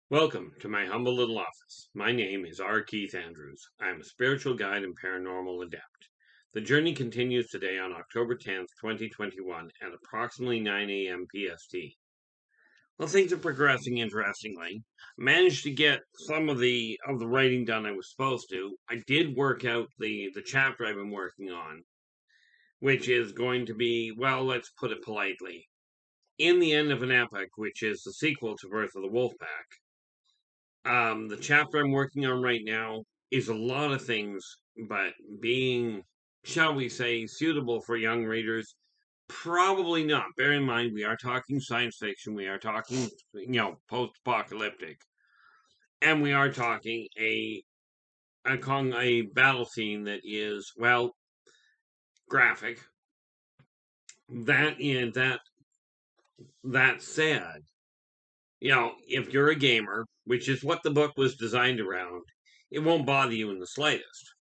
Welcome to my humble little office. My name is R. Keith Andrews. I am a spiritual guide and paranormal adept. The journey continues today on October 10th, 2021 at approximately 9 a.m. PST. Well, things are progressing interestingly. Managed to get some of the writing done I was supposed to. I did work out the chapter I've been working on, which is going to be, well, let's put it politely, in the end of an epic, which is the sequel to Birth of the Wolfpack. The chapter I'm working on right now is a lot of things, but being, shall we say, suitable for young readers, probably not. Bear in mind, we are talking science fiction, we are talking, post-apocalyptic, and we are talking a battle scene that is, well, graphic. That said, if you're a gamer, which is what the book was designed around, it won't bother you in the slightest.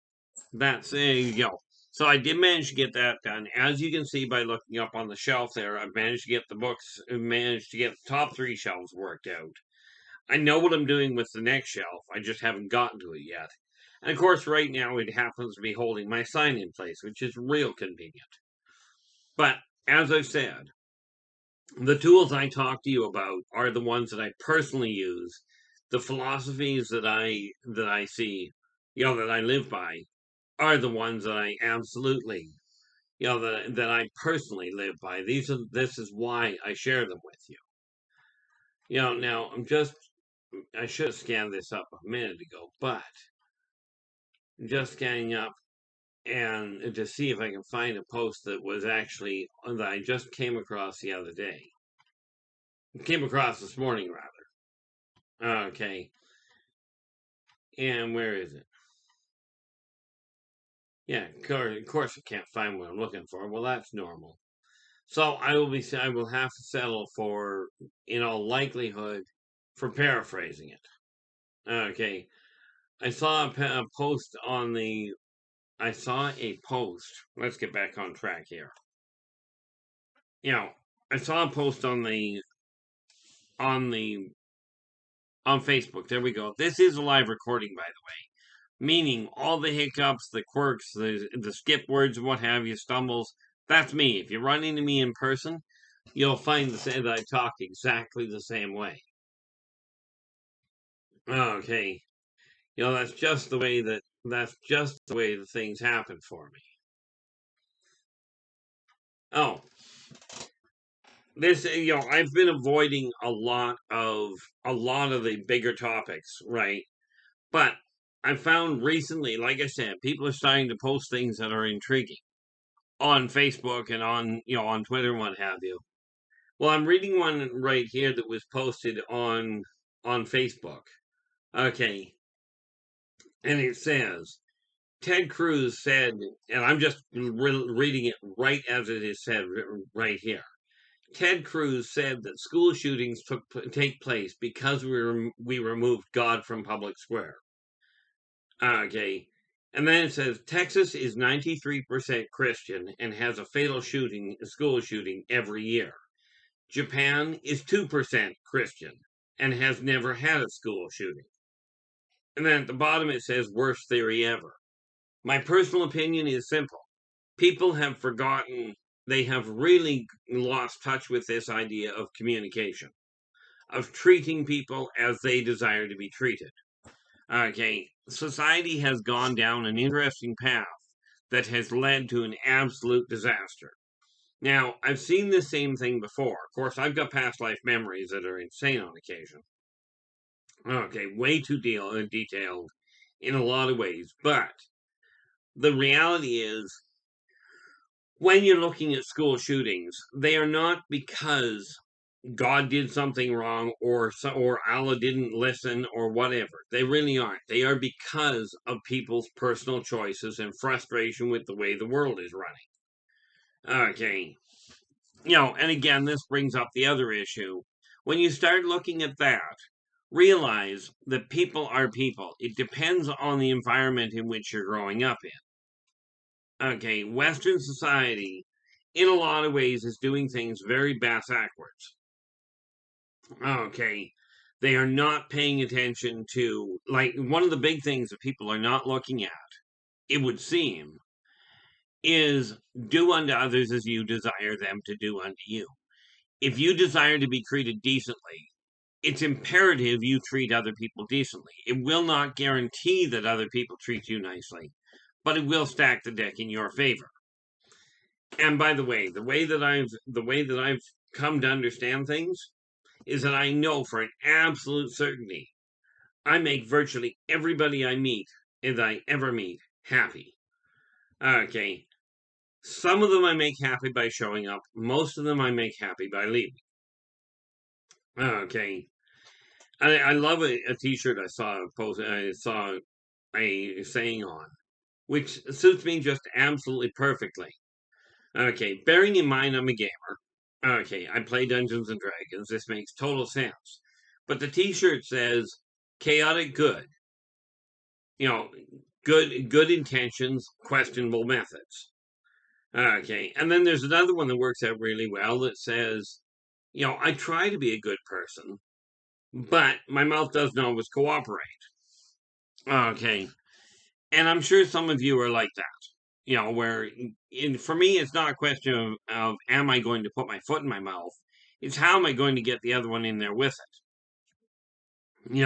That's so I did manage to get that done. As you can see by looking up on the shelf there, I've managed to get the books, managed to get the top three shelves worked out. I know what I'm doing with the next shelf. I just haven't gotten to it yet. And of course, right now it happens to be holding my sign in place, which is real convenient. But as I've said, the tools I talk to you about are the ones that I personally use, the philosophies that I see, that I live by, are the ones that I absolutely, that I personally live by. This is why I share them with you. Now I should have scanned this up a minute ago, but I'm just scanning up and to see if I can find a post that was actually that I just came across the other day. Came across this morning rather. Okay. And where is it? Yeah, of course I can't find what I'm looking for. Well, that's normal. So I will have to settle for, in all likelihood, for paraphrasing it. Okay. I saw a post on the, I saw a post. Let's get back on track here. I saw a post on on the, on Facebook. There we go. This is a live recording, by the way. Meaning all the hiccups, the quirks, the skip words, and what have you, stumbles. That's me. If you run into me in person, you'll find that I talk exactly the same way. Okay, that's just the way the things happen for me. Oh, this I've been avoiding a lot of the bigger topics, right? But I found recently, like I said, people are starting to post things that are intriguing on Facebook and on Twitter and what have you. Well, I'm reading one right here that was posted on Facebook. Okay, and it says Ted Cruz said, and I'm just reading it right as it is said right here. Ted Cruz said that school shootings take place because we removed God from public square. Okay, and then it says Texas is 93% Christian and has a fatal school shooting every year. Japan is 2% Christian and has never had a school shooting. And then at the bottom it says worst theory ever. My personal opinion is simple. People have forgotten, they have really lost touch with this idea of communication, of treating people as they desire to be treated. Okay, society has gone down an interesting path that has led to an absolute disaster. Now, I've seen the same thing before. Of course, I've got past life memories that are insane on occasion. Okay, way too detailed in a lot of ways. But the reality is, when you're looking at school shootings, they are not because God did something wrong or Allah didn't listen or whatever. They really aren't. They are because of people's personal choices and frustration with the way the world is running. Okay. And again, this brings up the other issue. When you start looking at that, realize that people are people. It depends on the environment in which you're growing up in. Okay, Western society, in a lot of ways, is doing things very backwards. Okay, They are not paying attention to, like, one of the big things that people are not looking at, it would seem, is do unto others as you desire them to do unto you. If you desire to be treated decently, it's imperative you treat other people decently. It will not guarantee that other people treat you nicely, but it will stack the deck in your favor. And by the way that I've come to understand things is that I know for an absolute certainty I make virtually everybody I meet and I ever meet happy. Okay. Some of them I make happy by showing up. Most of them I make happy by leaving. Okay. I love a t-shirt I saw a saying on, which suits me just absolutely perfectly. Okay, bearing in mind I'm a gamer. Okay, I play Dungeons and Dragons. This makes total sense. But the t-shirt says chaotic good. You know, good intentions, questionable methods. Okay, and then there's another one that works out really well that says, I try to be a good person, but my mouth doesn't always cooperate. Okay, and I'm sure some of you are like that. Where for me, it's not a question of am I going to put my foot in my mouth? It's how am I going to get the other one in there with it?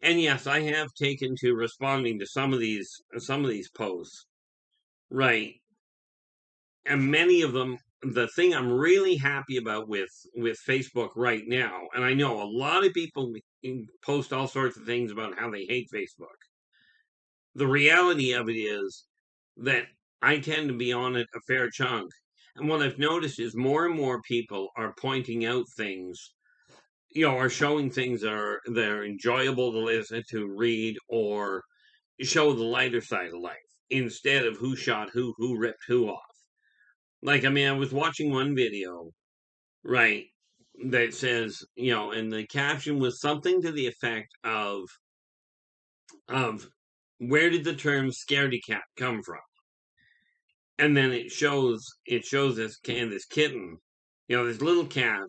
And yes, I have taken to responding to some of these posts, right? And many of them, the thing I'm really happy about with Facebook right now, and I know a lot of people post all sorts of things about how they hate Facebook. The reality of it is that I tend to be on it a fair chunk. And what I've noticed is more and more people are pointing out things, are showing things that are enjoyable to listen to, read, or show the lighter side of life instead of who shot who ripped who off. Like, I was watching one video, right, that says, and the caption was something to the effect of where did the term scaredy cat come from? And then it shows this kitten, this little cat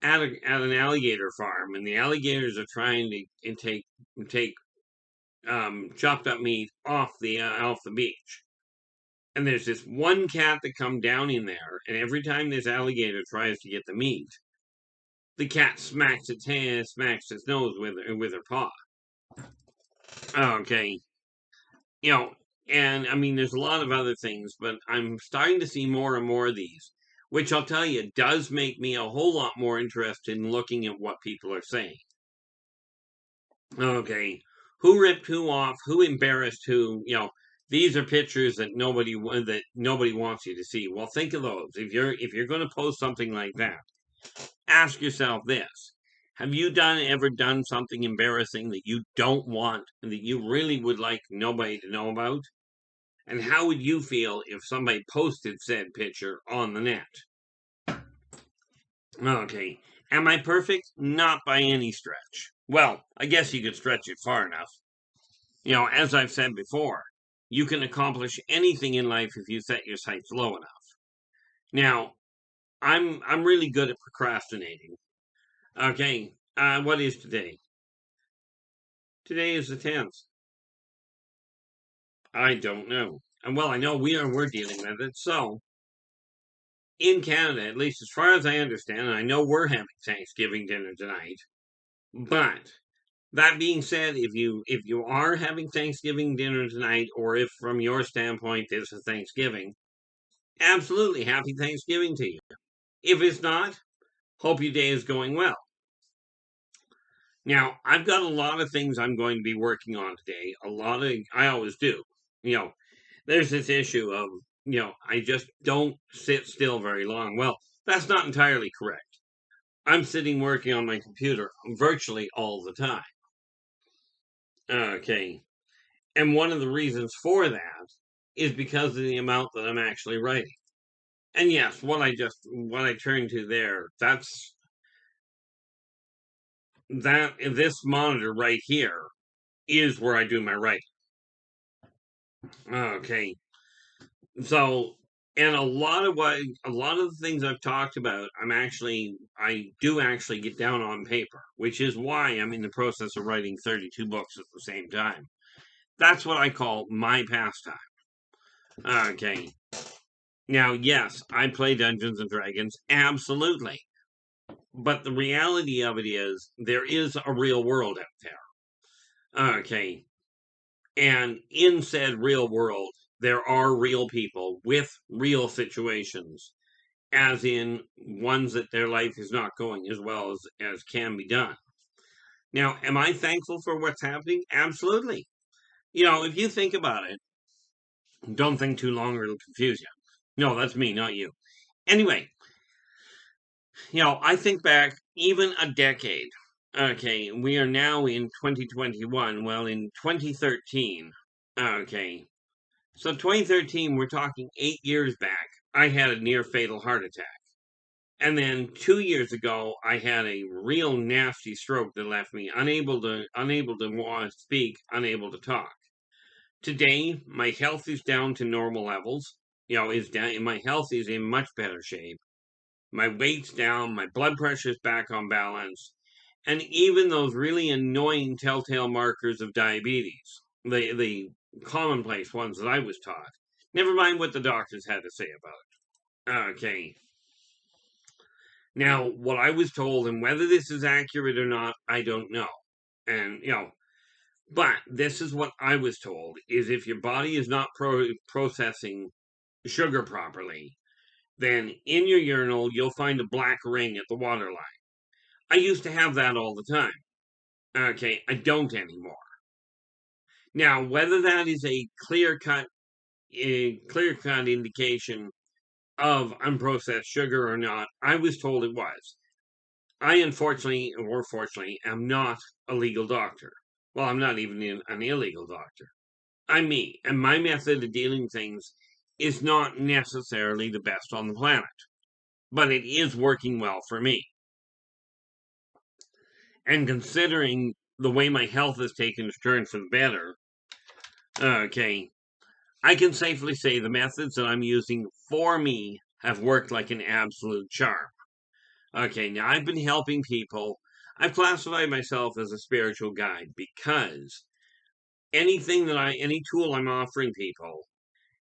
at an alligator farm, and the alligators are trying to take chopped up meat off the beach. And there's this one cat that come down in there, and every time this alligator tries to get the meat, the cat smacks its nose with her paw. Okay. And there's a lot of other things, but I'm starting to see more and more of these, which I'll tell you does make me a whole lot more interested in looking at what people are saying. Okay. Who ripped who off? Who embarrassed who? These are pictures that nobody wants you to see. Well, think of those. If you're going to post something like that, ask yourself this: have you ever done something embarrassing that you don't want and that you really would like nobody to know about? And how would you feel if somebody posted said picture on the net? Okay. Am I perfect? Not by any stretch. Well, I guess you could stretch it far enough. As I've said before, you can accomplish anything in life if you set your sights low enough. Now, I'm really good at procrastinating. Okay, what is today? Today is the 10th. I don't know. And well, I know we're dealing with it. So, in Canada, at least as far as I understand, and I know we're having Thanksgiving dinner tonight. But that being said, if you are having Thanksgiving dinner tonight, or if from your standpoint this is Thanksgiving, absolutely happy Thanksgiving to you. If it's not, hope your day is going well. Now, I've got a lot of things I'm going to be working on today. I always do. There's this issue of, I just don't sit still very long. Well, that's not entirely correct. I'm sitting working on my computer virtually all the time. Okay. And one of the reasons for that is because of the amount that I'm actually writing. And yes, what I turned to there, this monitor right here is where I do my writing. Okay. So, And a lot of the things I've talked about, I do actually get down on paper, which is why I'm in the process of writing 32 books at the same time. That's what I call my pastime. Okay. Now, yes, I play Dungeons and Dragons, absolutely. But the reality of it is, there is a real world out there. Okay. And in said real world, there are real people with real situations, as in ones that their life is not going as well as can be done. Now, am I thankful for what's happening? Absolutely. If you think about it, don't think too long or it'll confuse you. No, that's me, not you. Anyway, I think back even a decade. Okay, we are now in 2021. Well, in 2013, okay, so 2013, we're talking 8 years back, I had a near fatal heart attack. And then 2 years ago, I had a real nasty stroke that left me unable to speak, unable to talk. Today, my health is down to normal levels. My health is in much better shape. My weight's down, my blood pressure's back on balance, and even those really annoying telltale markers of diabetes, the commonplace ones that I was taught. Never mind what the doctors had to say about it. Okay. Now, what I was told, and whether this is accurate or not, I don't know. And, but this is what I was told, is if your body is not processing sugar properly, then in your urinal, you'll find a black ring at the water line. I used to have that all the time. Okay, I don't anymore. Now, whether that is a clear-cut indication of unprocessed sugar or not, I was told it was. I unfortunately, or fortunately, am not a legal doctor. Well, I'm not even an illegal doctor. I'm me, and my method of dealing things is not necessarily the best on the planet, but it is working well for me. And considering the way my health has taken a turn for the better, okay, I can safely say the methods that I'm using for me have worked like an absolute charm. Okay, now I've been helping people. I've classified myself as a spiritual guide because any tool I'm offering people,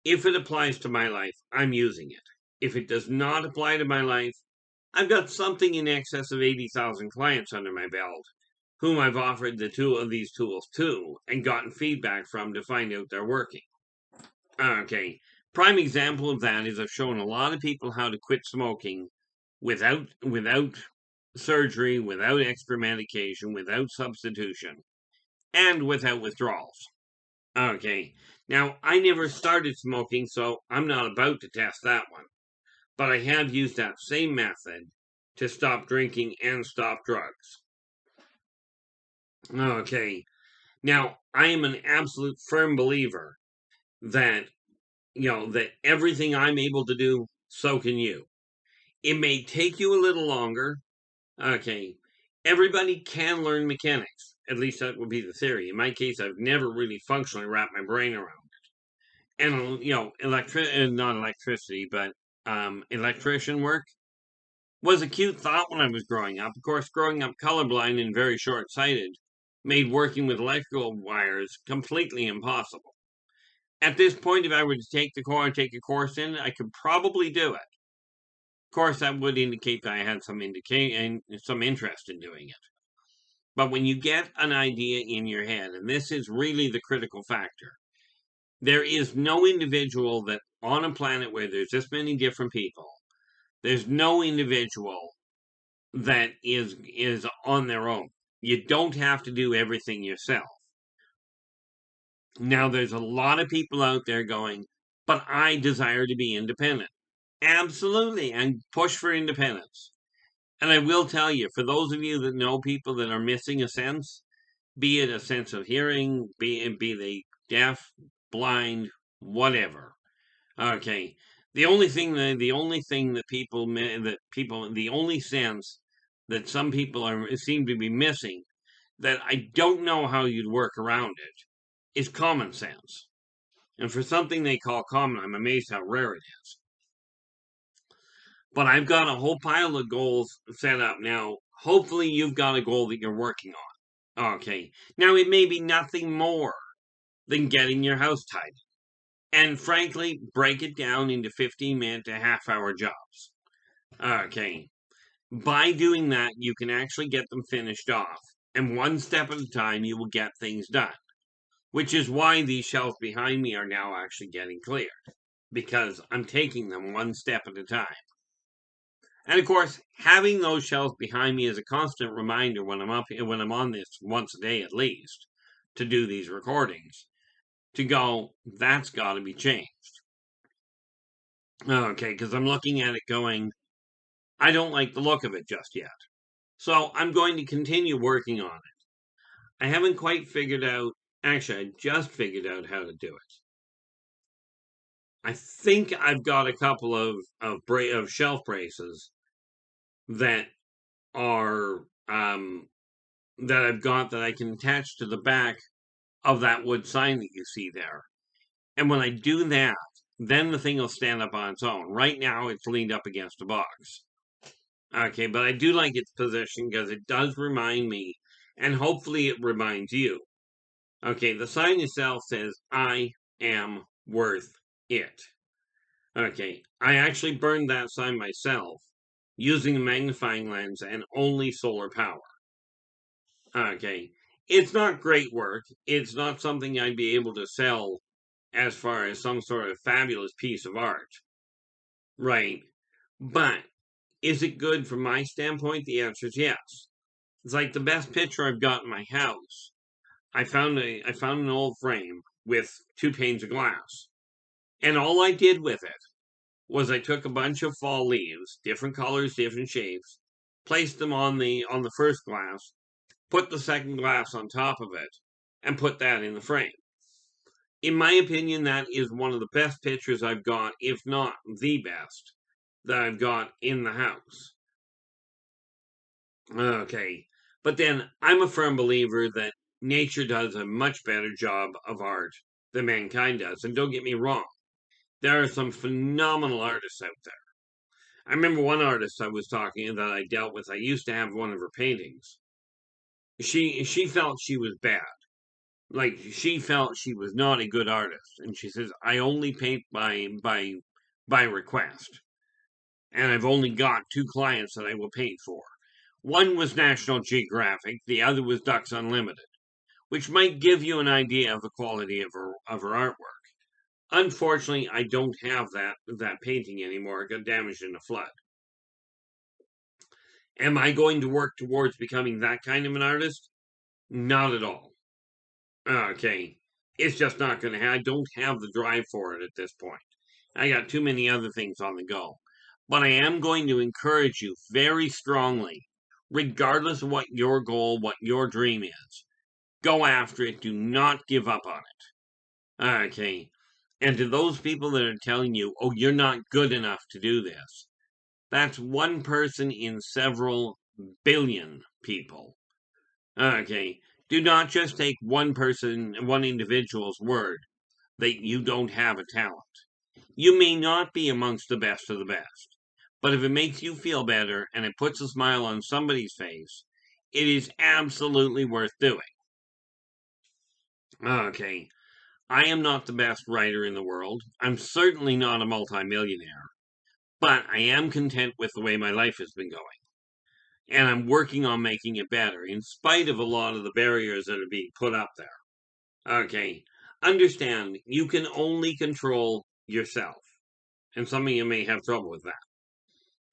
if it applies to my life, I'm using it. If it does not apply to my life, I've got something in excess of 80,000 clients under my belt whom I've offered these tools to and gotten feedback from to find out they're working. Okay, prime example of that is I've shown a lot of people how to quit smoking without surgery, without extra medication, without substitution, and without withdrawals. Okay, now I never started smoking, so I'm not about to test that one. But I have used that same method to stop drinking and stop drugs. Okay, now I am an absolute firm believer that that everything I'm able to do, so can you. It may take you a little longer. Okay, everybody can learn mechanics. At least that would be the theory. In my case, I've never really functionally wrapped my brain around it. And not electricity, but electrician work was a cute thought when I was growing up. Of course, growing up colorblind and very short-sighted made working with electrical wires completely impossible. At this point, if I were to take a course in it, I could probably do it. Of course, that would indicate that I had some interest in doing it. But when you get an idea in your head, and this is really the critical factor, there is no individual that on a planet where there's this many different people, there's no individual that is on their own. You don't have to do everything yourself. Now, there's a lot of people out there going, but I desire to be independent. Absolutely, and push for independence. And I will tell you, for those of you that know people that are missing a sense, be it a sense of hearing, be they deaf, blind, whatever. Okay, the only sense that some people seem to be missing, that I don't know how you'd work around it, is common sense. And for something they call common, I'm amazed how rare it is. But I've got a whole pile of goals set up now. Hopefully you've got a goal that you're working on. Okay. Now it may be nothing more than getting your house tidy. And frankly, break it down into 15-minute to half-hour jobs. Okay. By doing that, you can actually get them finished off. And one step at a time, you will get things done. Which is why these shelves behind me are now actually getting cleared. Because I'm taking them one step at a time. And of course, having those shelves behind me is a constant reminder when I'm on this once a day at least, to do these recordings. To go, that's got to be changed. Okay, because I'm looking at it going, I don't like the look of it just yet. So I'm going to continue working on it. I haven't quite figured out, actually, I just figured out how to do it. I think I've got a couple of shelf braces that are that I've got that I can attach to the back of that wood sign that you see there. And when I do that, then the thing will stand up on its own. Right now, it's leaned up against a box. Okay, but I do like its position because it does remind me, and hopefully it reminds you. Okay, the sign itself says, I am worth it. Okay, I actually burned that sign myself using a magnifying lens and only solar power. Okay, it's not great work. It's not something I'd be able to sell as far as some sort of fabulous piece of art. Right. But is it good from my standpoint? The answer is yes. It's like the best picture I've got in my house. I found an old frame with 2 panes of glass. And all I did with it was I took a bunch of fall leaves, different colors, different shapes, placed them on the first glass, put the second glass on top of it, and put that in the frame. In my opinion, that is one of the best pictures I've got, if not the best, that I've got in the house. Okay. But then I'm a firm believer that nature does a much better job of art than mankind does. And don't get me wrong, there are some phenomenal artists out there. I remember one artist I was talking that I dealt with. I used to have one of her paintings. She felt she was bad. Like she felt she was not a good artist. And she says, I only paint by request. And I've only got 2 clients that I will paint for. One was National Geographic, the other was Ducks Unlimited, which might give you an idea of the quality of her artwork. Unfortunately, I don't have that painting anymore. It got damaged in a flood. Am I going to work towards becoming that kind of an artist? Not at all. Okay. It's just not going to happen. I don't have the drive for it at this point. I got too many other things on the go. But I am going to encourage you very strongly, regardless of what your goal, what your dream is. Go after it. Do not give up on it. Okay. And to those people that are telling you, oh, you're not good enough to do this, that's one person in several billion people. Okay. Do not just take one person, one individual's word that you don't have a talent. You may not be amongst the best of the best, but if it makes you feel better and it puts a smile on somebody's face, it is absolutely worth doing. Okay. I am not the best writer in the world. I'm certainly not a multimillionaire, but I am content with the way my life has been going. And I'm working on making it better, in spite of a lot of the barriers that are being put up there. Okay. Understand, you can only control yourself. And some of you may have trouble with that.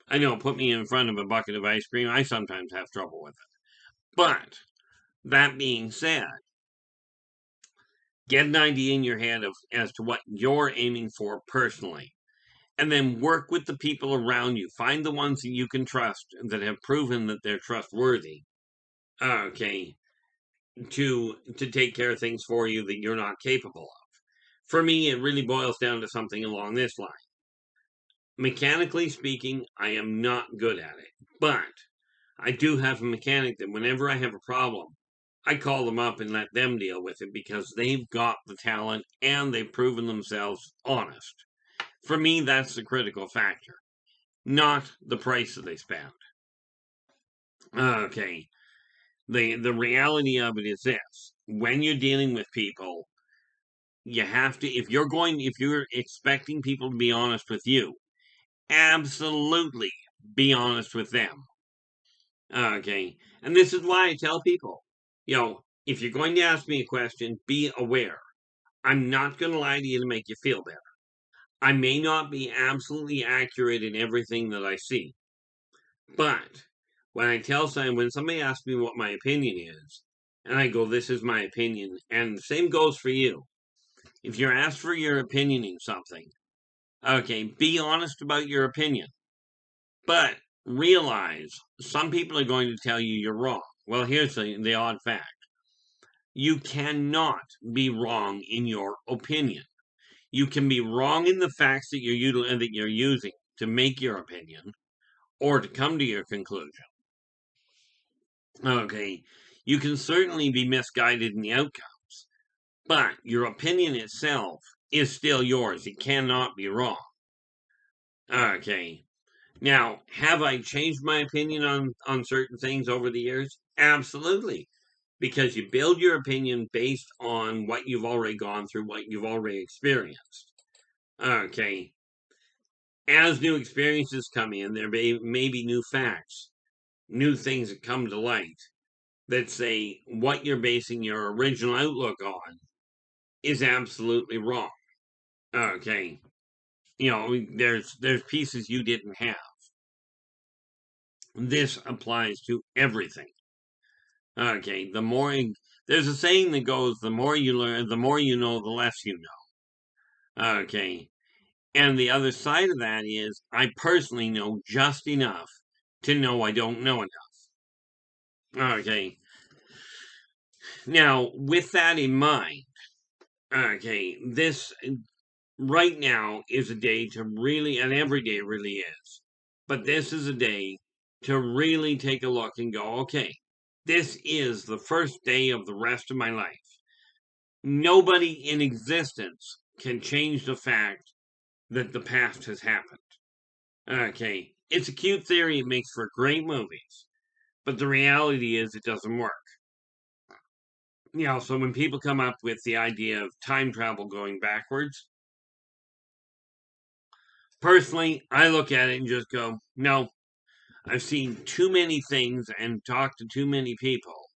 I know, put me in front of a bucket of ice cream, I sometimes have trouble with it. But, that being said, get an idea in your head as to what you're aiming for personally. And then work with the people around you. Find the ones that you can trust that have proven that they're trustworthy. Okay. To take care of things for you that you're not capable of. For me, it really boils down to something along this line. Mechanically speaking, I am not good at it. But I do have a mechanic that whenever I have a problem, I call them up and let them deal with it because they've got the talent and they've proven themselves honest. For me, that's the critical factor. not the price that they spend. Okay. The reality of it is this: when you're dealing with people, you have to, if you're expecting people to be honest with you, absolutely be honest with them. Okay. And this is why I tell people, if you're going to ask me a question, be aware. I'm not going to lie to you to make you feel better. I may not be absolutely accurate in everything that I see, but when somebody asks me what my opinion is, and I go, this is my opinion, and the same goes for you. If you're asked for your opinion in something, okay, be honest about your opinion, but realize some people are going to tell you you're wrong. Well, here's the odd fact. You cannot be wrong in your opinion. You can be wrong in the facts that you're using to make your opinion or to come to your conclusion. Okay, you can certainly be misguided in the outcomes, but your opinion itself is still yours. It cannot be wrong. Okay, now, have I changed my opinion on certain things over the years? Absolutely, because you build your opinion based on what you've already gone through, what you've already experienced. Okay, as new experiences come in, there may be new facts, new things that come to light that say what you're basing your original outlook on is absolutely wrong. Okay. There's pieces you didn't have. This applies to everything. Okay. There's a saying that goes, the more you learn, the more you know, the less you know. Okay. And the other side of that is I personally know just enough to know I don't know enough. Okay. Now, with that in mind, okay, this right now is a day to really, and every day really is, but this is a day to really take a look and go, okay, this is the first day of the rest of my life. Nobody in existence can change the fact that the past has happened. Okay, it's a cute theory, it makes for great movies, but the reality is it doesn't work. So when people come up with the idea of time travel going backwards, personally, I look at it and just go, no, I've seen too many things and talked to too many people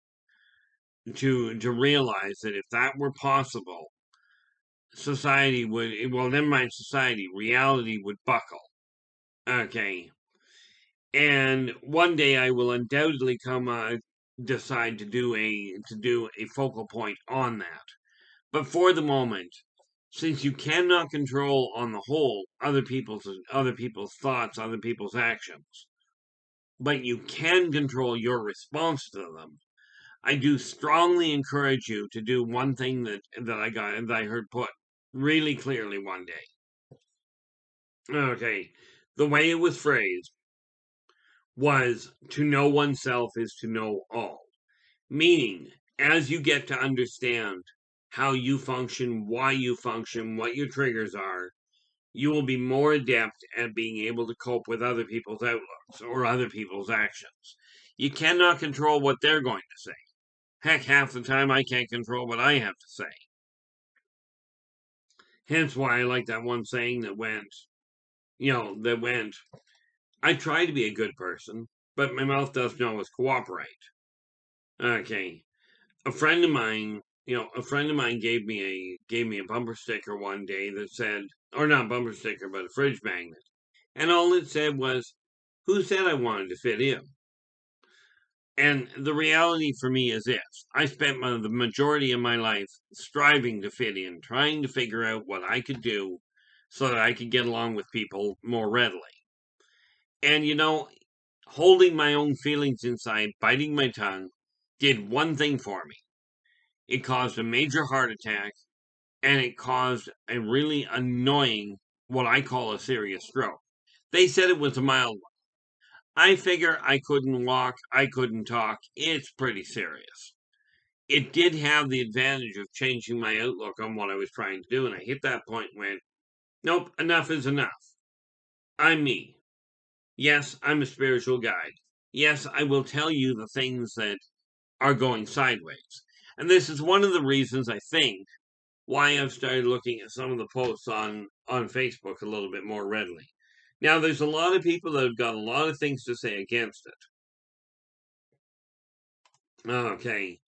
to realize that if that were possible, never mind society, reality would buckle. Okay. And one day I will undoubtedly decide to do a focal point on that. But for the moment, since you cannot control on the whole other people's thoughts, other people's actions, but you can control your response to them, I do strongly encourage you to do one thing that I heard put really clearly one day. Okay, the way it was phrased was, to know oneself is to know all. Meaning, as you get to understand how you function, why you function, what your triggers are, you will be more adept at being able to cope with other people's outlooks or other people's actions. You cannot control what they're going to say. Heck, half the time I can't control what I have to say. Hence why I like that one saying that went, I try to be a good person, but my mouth doesn't always cooperate. Okay. A friend of mine gave me a bumper sticker one day that said, or not bumper sticker, but a fridge magnet. And all it said was, who said I wanted to fit in? And the reality for me is this: I spent the majority of my life striving to fit in, trying to figure out what I could do so that I could get along with people more readily. And holding my own feelings inside, biting my tongue, did one thing for me. It caused a major heart attack, and it caused a really annoying, what I call a serious stroke. They said it was a mild one. I figure I couldn't walk, I couldn't talk. It's pretty serious. It did have the advantage of changing my outlook on what I was trying to do, and I hit that point and went, nope, enough is enough. I'm me. Yes, I'm a spiritual guide. Yes, I will tell you the things that are going sideways. And this is one of the reasons I think why I've started looking at some of the posts on Facebook a little bit more readily. Now, there's a lot of people that have got a lot of things to say against it. Okay.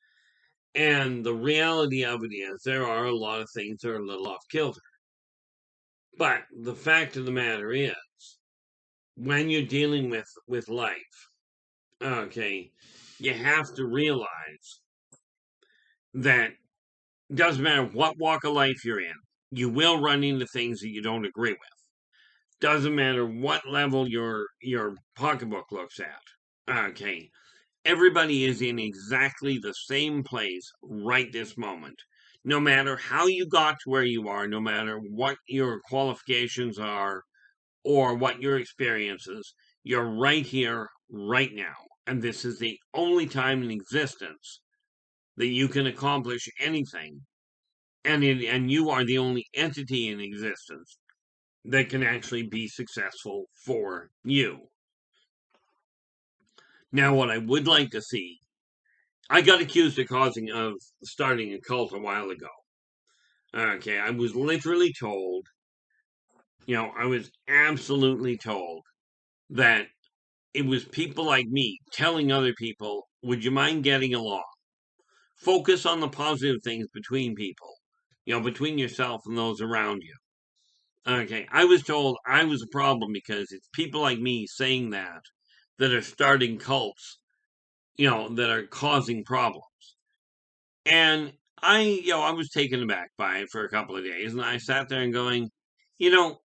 And the reality of it is, there are a lot of things that are a little off kilter. But the fact of the matter is, when you're dealing with life, okay, you have to realize that it doesn't matter what walk of life you're in, you will run into things that you don't agree with. Doesn't matter what level your pocketbook looks at. Okay, everybody is in exactly the same place right this moment. No matter how you got to where you are, no matter what your qualifications are or what your experiences, you're right here, right now. And this is the only time in existence that you can accomplish anything. And you are the only entity in existence that can actually be successful for you. Now, what I would like to see, I got accused of starting a cult a while ago. Okay, I was literally told, I was absolutely told that it was people like me telling other people, would you mind getting along? Focus on the positive things between people, between yourself and those around you. Okay, I was told I was a problem because it's people like me saying that are starting cults, that are causing problems. And I was taken aback by it for a couple of days, and I sat there and going, you know,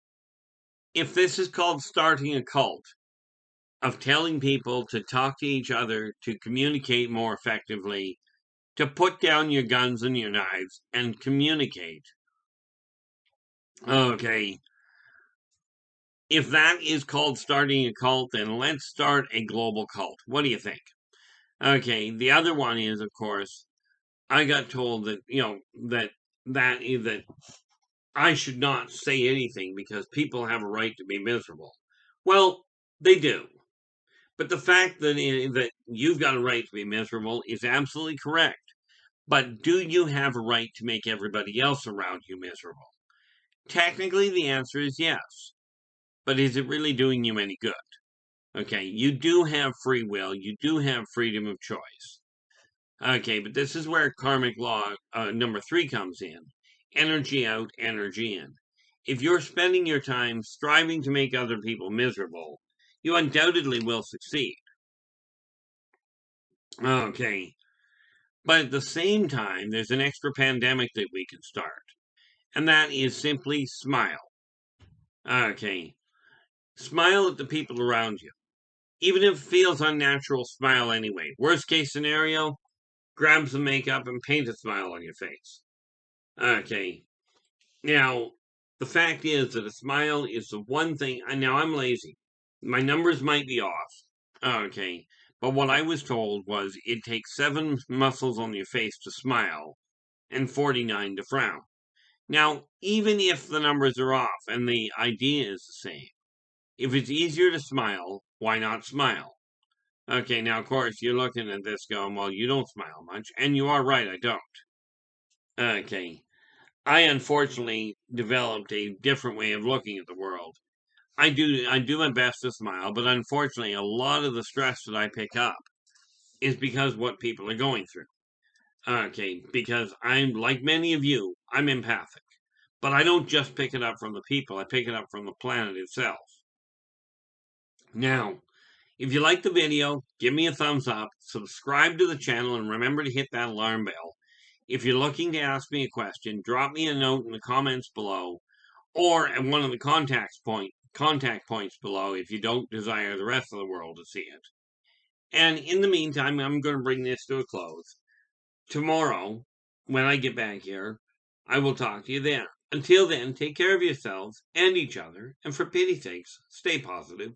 if this is called starting a cult of telling people to talk to each other, to communicate more effectively, to put down your guns and your knives and communicate. Okay, if that is called starting a cult, then let's start a global cult. What do you think? Okay, the other one is, of course, I got told that that I should not say anything because people have a right to be miserable. Well, they do, but the fact that you've got a right to be miserable is absolutely correct. But do you have a right to make everybody else around you miserable? Technically, the answer is yes. But is it really doing you any good? Okay, you do have free will. You do have freedom of choice. Okay, but this is where karmic law number 3 comes in. Energy out, energy in. If you're spending your time striving to make other people miserable, you undoubtedly will succeed. Okay, but at the same time, there's an extra pandemic that we can start, and that is simply smile. Okay, smile at the people around you. Even if it feels unnatural, smile anyway. Worst case scenario, grab some makeup and paint a smile on your face. Okay. Now, the fact is that a smile is the one thing. Now, I'm lazy. My numbers might be off. Okay. But what I was told was it takes 7 muscles on your face to smile and 49 to frown. Now, even if the numbers are off and the idea is the same, if it's easier to smile, why not smile? Okay, now, of course, you're looking at this going, well, you don't smile much. And you are right, I don't. Okay. I unfortunately developed a different way of looking at the world. I do my best to smile, but unfortunately, a lot of the stress that I pick up is because what people are going through. Okay, because I'm like many of you, I'm empathic. But I don't just pick it up from the people, I pick it up from the planet itself. Now, if you like the video, give me a thumbs up, subscribe to the channel, and remember to hit that alarm bell. If you're looking to ask me a question, drop me a note in the comments below, or at one of the contact points below if you don't desire the rest of the world to see it. And in the meantime, I'm going to bring this to a close. Tomorrow, when I get back here, I will talk to you then. Until then, take care of yourselves and each other, and for pity's sakes, stay positive.